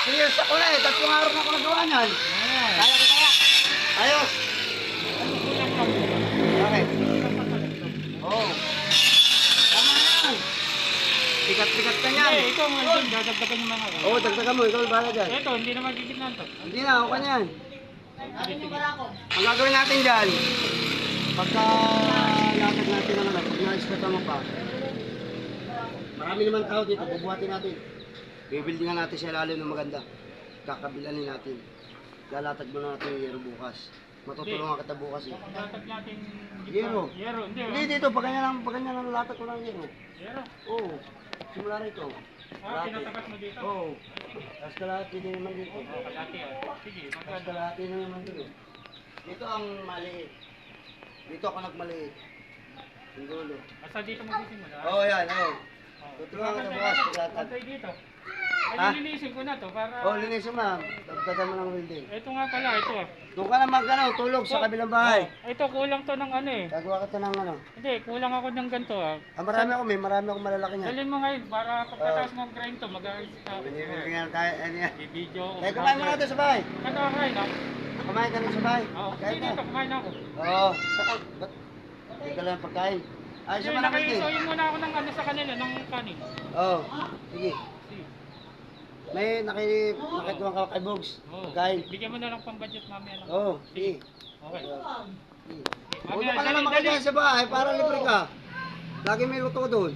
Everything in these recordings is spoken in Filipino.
Serious ako na eh. 3 araw na ako nagawa niyan. Kaya ko kaya. Ayos. Bakit? Oo. Tama na yan. Pikat-pikat ka niyan. Ito ang andun, dadagdagan yung mga. Oo, dagdagan mo. Ikaw bahala dyan. Ito, hindi na magigit na ito. Hindi na, okay na yan. Ang gagawin natin dyan, pagka latag natin ang pag na-expect mo pa, marami naman tao dito, bubuhatin natin. Bibuildingan natin siya lalim ng maganda. Kakabilanin natin. Lalatag mo na natin yung yero bukas. Matutulungan kita bukas eh. Latag natin Yero. Yero, hindi. Hindi dito, pag ganyan ang latag ko ng yero. Yero. Oo, simula rito. Tinatapat mo dito? Oo. Tapos kalahati din naman dito. Kalahati. Sige, Tapos kalahati na naman dito. Dito ang maliit. Dito ako nagmaliit. Yung dulo. Basta dito magsisimula. Oo, yan. Oo. Tutulungan ka bukas paglatag. Pantay dito. Ha? Ay, lilinisin ko na to para... Oo, linisin mo na. Dagdagan mo ng welding. Ito nga pala, ito. Doon ka na tulog sa kabilang bahay. Ito, kulang to ng ano eh. Gagawa ka to ng ano. Hindi, kulang ako ng ganito ah. Marami akong malalaki niyan. Dalhin mo ngayon para pagkatapos mo grind to, mag-ayos ka. Binibigyan tayo, ano yan. I-video ko. Kaya kumain mo na doon sa bahay. Nagkakain ako. Kumain ka rin sa bahay. Oo, Kahit hindi na. dito, kumain ako. Oo, saka, ba't? Hindi ka lang pagkain. Ayos Hindi, naman ang welding. nakisuyin muna ako ng ano sa kanila, ng kanin. Oo, sige. Sige. May nakituwang ka kay Bogs. Oo. Pagkain. Bigyan mo na lang pang budget mamaya lang. Oo, sige. Okay. Sige. Mamaya, Huwag ka na lang dali, makakain dali. sa bahay para libre ka. Lagi may luto ko doon.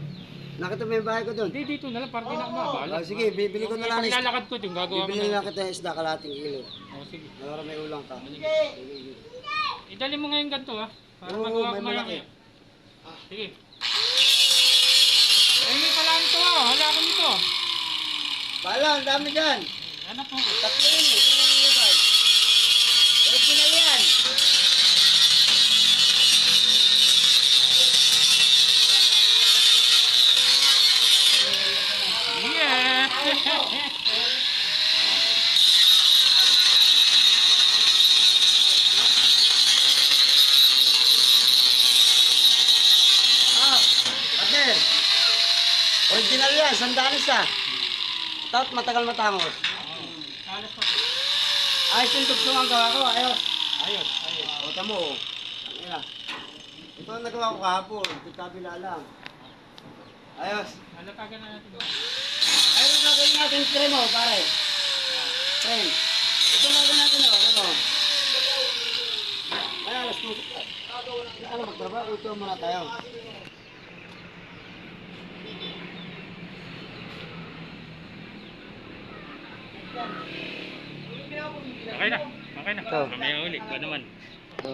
Nakita mo yung bahay ko doon. Hindi, dito na lang, para di na ako mabala. Sige, bibili ko na lang. Paglalakad ko din, gagawa ko Bibili na. na kita ng isda kalating kilo. Oo, sige. Para may ulang ka. Idali mo ngayon ganito ha. Para Oo, magawa may ko ngayon. malaki. Sige. Eh, may pala nito ha. Hala ko nito. Bala, ang dami dyan. Anak mo. Tatlo yun eh. Ito yung ilagay. Original yan. Yeah. Ah, partner. Original yan, sandalis ah. Tapos matagal matangos. Alas pa. Ayos yung tugtong ang gawa ko, ayos. Ayos, ayos. O, tamo o. Ang ina. Ito ang nagawa ko kahapon, ito kabila lang. Ayos. Halatagan na natin. Ayos ang gagawin natin, trim o, pare. Trim. Ito ang gagawin natin o, ito o. Ay, alas 2. Ano, magtrabaho, ito muna tayo. Okay na. Okay na. Ito. Mamaya ulit. Ba naman. Ito.